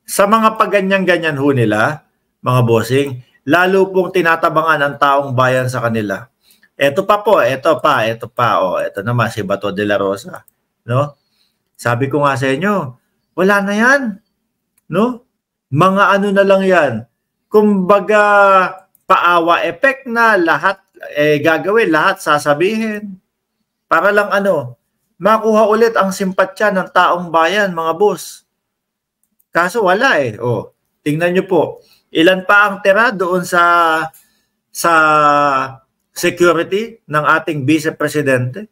Sa mga paganyan-ganyan ho nila, mga bossing, lalo pong tinatabangan ang taong bayan sa kanila. Ito pa po, ito pa, ito naman si Bato de la Rosa, no? Sabi ko nga sa inyo, wala na yan, no? Mga ano na lang yan. Kumbaga, paawa effect na lahat gagawin, lahat sasabihin. Para lang makuha ulit ang simpatya ng taong bayan, mga boss. Kaso wala eh. Tingnan nyo po. Ilan pa ang tira doon sa security ng ating Vice Presidente?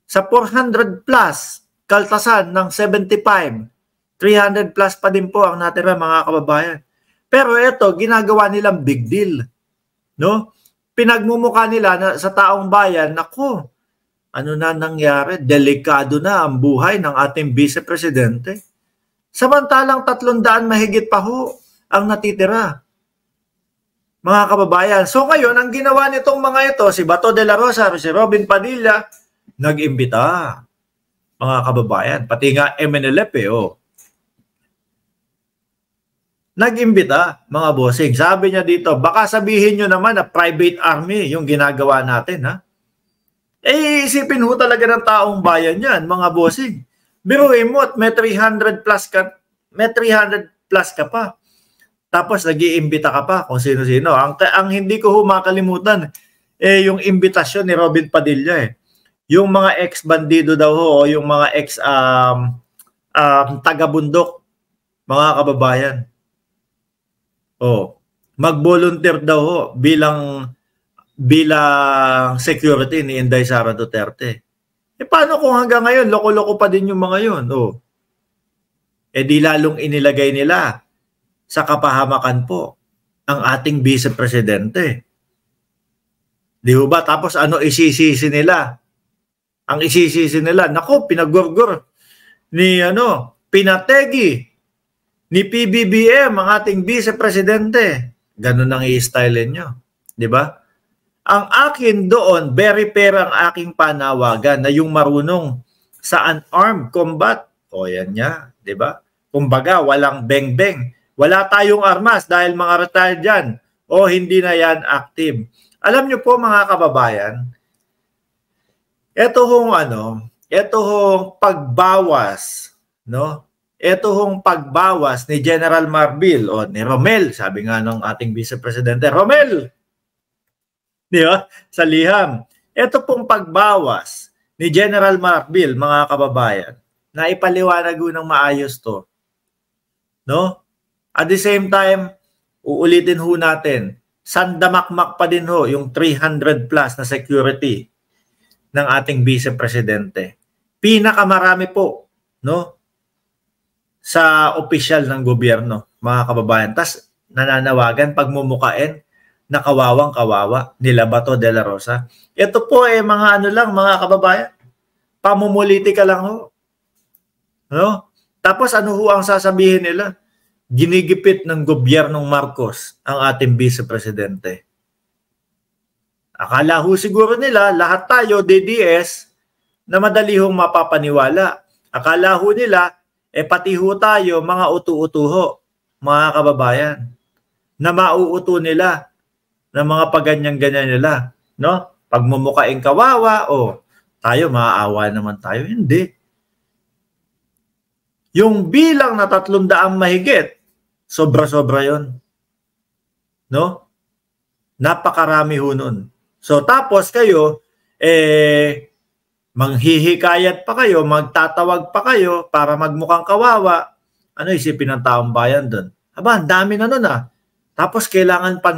Sa 400 plus, kaltasan ng 75, 300 plus pa din po ang natira, mga kababayan. Pero ito, ginagawa nilang big deal. No? Pinagmumukha nila na, sa taong bayan, naku, ano na nangyari? Delikado na ang buhay ng ating Vice Presidente. Samantalang 300 mahigit pa ho ang natitira. Mga kababayan. So ngayon, ang ginawa nitong mga ito, si Bato de la Rosa, si Robin Padilla, nag-imbita. Mga kababayan. Pati nga MNLF nag-imbita, mga bossing. Sabi niya dito, baka sabihin nyo naman na private army yung ginagawa natin, ha? Isipin ho talaga ng taong bayan yan, mga bossing. Biruin mo at may 300 plus ka pa. Tapos nag-iimbita ka pa kung sino-sino. Ang hindi ko makalimutan, yung imbitasyon ni Robin Padilla Yung mga ex-bandido daw ho, o yung mga taga-bundok, mga kababayan. Mag-volunteer daw ho bilang security ni Inday Sara Duterte. Paano kung hanggang ngayon, loko-loko pa din yung mga yun? Di lalong inilagay nila sa kapahamakan po ang ating Vice Presidente. Di ba? Tapos isisisi nila? Ang isisisi nila, naku, pinagurgur ni pinategi ni PBBM ang ating Vice Presidente. Ganun ang i-style nyo. Di ba? Ang akin doon, very fair ang aking panawagan na yung marunong sa unarmed combat. Yan niya, di ba? Kumbaga, walang beng-beng. Wala tayong armas dahil mga retired yan. Hindi na yan active. Alam niyo po, mga kababayan, ito hong pagbawas, no? Ito hong pagbawas ni General Marbil o ni Romel, sabi nga ng ating Vice Presidente, Romel, di ba? Sa liham. Ito pong pagbawas ni General Marbil, mga kababayan, na ipaliwanag ng maayos to. No? At the same time, uulitin ho natin, sandamakmak pa din ho yung 300 plus na security ng ating Vice Presidente. Pinakamarami po, no? Sa opisyal ng gobyerno, mga kababayan. Tas nananawagan, pagmumukain, na kawawang-kawawa nila Bato de la Rosa. Ito po mga mga kababayan. Pamumulitika lang ho. No? Tapos ho ang sasabihin nila? Ginigipit ng gobyernong Marcos ang ating Vice Presidente. Akala ho siguro nila, lahat tayo, DDS, na madali hong mapapaniwala. Akala ho nila, pati ho tayo, mga utu-utuho, mga kababayan, na mauuto nila, na mga paganyan-ganyan nila. No? Pagmumukaing kawawa, tayo, maaawa naman tayo. Hindi. Yung bilang na 300 mahigit, sobra-sobra yon. No? Napakarami ho nun. So tapos kayo, manghihikayat pa kayo, magtatawag pa kayo para magmukhang kawawa. Ano isipin ng taong bayan doon? Aba, ang dami na nun Tapos kailangan pa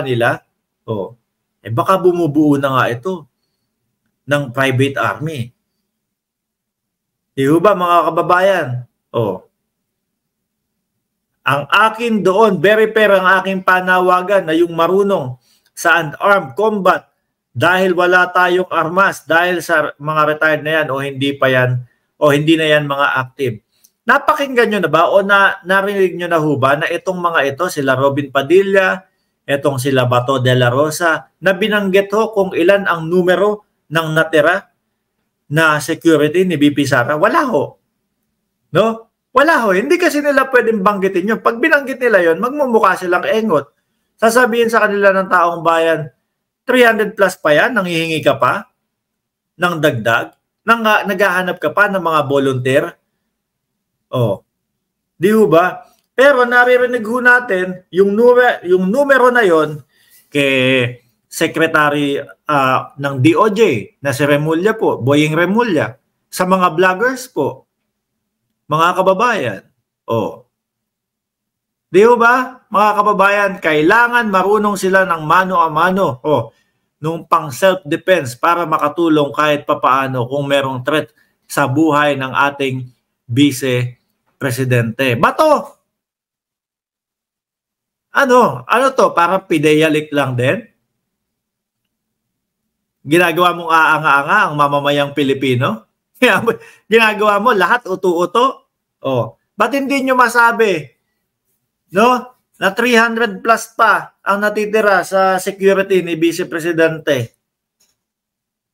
nila, baka bumubuo na nga ito ng private army. Di ba mga kababayan? Ang akin doon, very fair ang aking panawagan na yung marunong sa unarmed combat dahil wala tayong armas, dahil sa mga retired na yan hindi na yan mga active. Napakinggan nyo na ba o narinig nyo na ho ba na itong mga ito, sila Robin Padilla, itong sila Bato de la Rosa, na binanggit ho kung ilan ang numero ng natira na security ni BP Sara? Wala ho. No? Wala ho, hindi kasi nila pwedeng banggitin yun. Pag binanggit nila yun, magmumukha silang engot. Sasabihin sa kanila ng taong bayan, 300 plus pa yan, nanghihingi ka pa ng dagdag, naghahanap ka pa ng mga volunteer. Oh, di ho ba? Pero naririnig ho natin, yung numero na yon kay Secretary ng DOJ na si Remulla po, Boying Remulla, sa mga vloggers po, mga kababayan. Oh. Di ba, mga kababayan, kailangan marunong sila ng mano a mano nung pang self-defense para makatulong kahit papaano kung merong threat sa buhay ng ating Vice Presidente. Bato! Ano to? Parang pideyalik lang din? Ginagawa mong aanga-anga ang mamamayang Pilipino? Ginagawa mo lahat uto-uto? Ba't hindi nyo masabi, no? Na 300 plus pa ang natitira sa security ni Vice Presidente.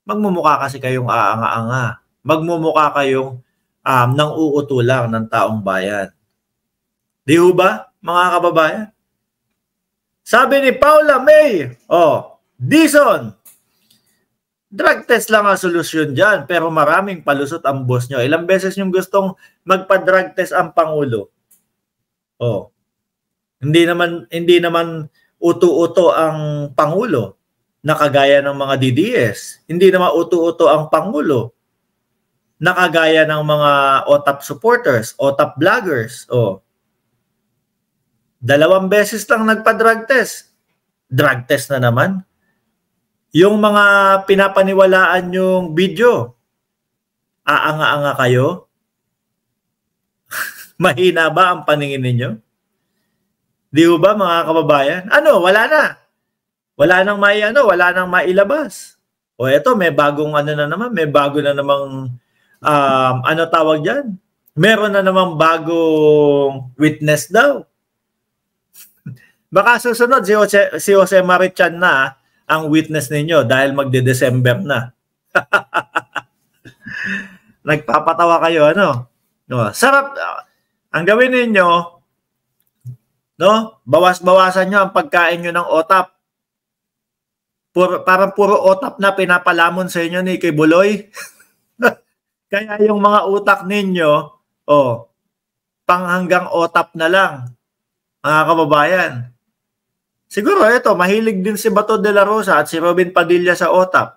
Magmumukha kasi kayong aanga-anga. Magmumukha kayong nang uuto lang ng taong bayan. Di ba, mga kababayan? Sabi ni Paula May, Dizon, drug test lang ang solusyon dyan, pero maraming palusot ang boss nyo. Ilang beses yung gustong magpa-drug test ang Pangulo? Hindi naman uto-uto ang Pangulo na kagaya ng mga DDS. Hindi naman uto-uto ang Pangulo na kagaya ng mga OTAP supporters, OTAP vloggers. 2 beses lang nagpa-drug test. Drug test na naman. Yung mga pinapaniwalaan yung video, aanga-anga kayo? Mahina ba ang paningin ninyo? Di ba, mga kababayan? Wala na. Wala nang mailabas. Eto, may bagong may bago na namang tawag diyan? Meron na namang bagong witness daw. Baka susunod si Jose Marichan na ang witness ninyo dahil magde-December na. Nagpapatawa kayo, sarap. Ang gawin ninyo, bawas-bawasan nyo ang pagkain nyo ng OTAP. Parang puro OTAP na pinapalamon sa inyo ni Kay Buloy. Kaya yung mga utak ninyo, panghanggang OTAP na lang, mga kababayan. Siguro ito, mahilig din si Bato de la Rosa at si Robin Padilla sa OTAP.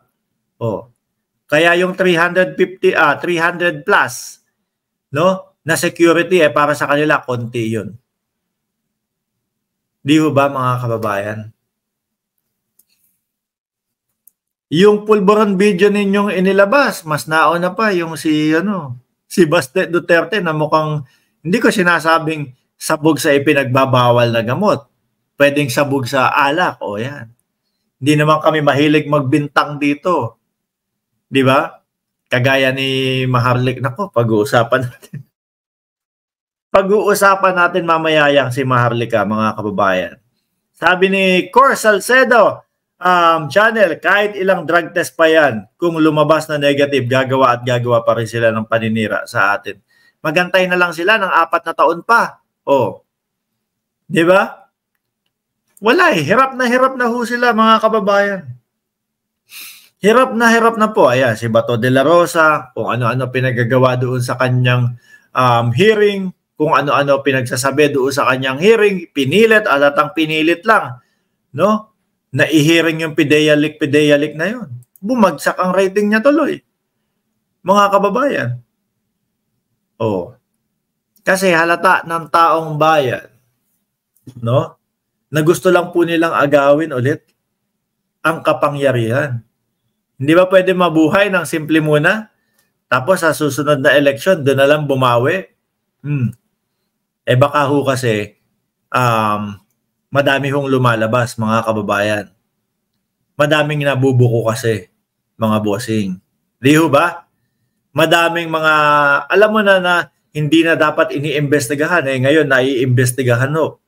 Kaya yung 300 plus, na security para sa kanila konti 'yun. Di ba, mga kababayan? Yung pulburon video ninyong inilabas, mas nauna pa yung si Baste Duterte na mukhang hindi ko sinasabing sabog sa ipinagbabawal na gamot. Pwedeng sabog sa alak. Yan. Hindi naman kami mahilig magbintang dito. Di ba? Kagaya ni Maharlika. Nako, pag-uusapan natin. Pag-uusapan natin mamaya yang si Maharlika, mga kababayan. Sabi ni Cor Salcedo, channel, kahit ilang drug test pa yan, kung lumabas na negative, gagawa pa rin sila ng paninira sa atin. Magantay na lang sila ng 4 na taon pa. Di ba? Wala hirap na ho sila, mga kababayan. Hirap na po. Ayan, si Bato de la Rosa, kung ano-ano pinagagawa doon sa kanyang hearing, kung ano-ano pinagsasabi doon sa kanyang hearing, pinilit, alatang pinilit lang, na i-hearing yung pideyalik na yun. Bumagsak ang rating niya tuloy, mga kababayan. Kasi halata ng taong bayan, na gusto lang po nilang agawin ulit ang kapangyarihan. Hindi ba pwede mabuhay ng simple muna? Tapos sa susunod na eleksyon, doon na lang bumawi? Baka ho kasi madami hong lumalabas, mga kababayan. Madaming nabubuko kasi, mga bossing. Di ho ba? Madaming mga, alam mo na hindi na dapat iniimbestigahan. Ngayon, naiimbestigahan ho,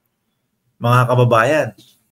mga kababayan.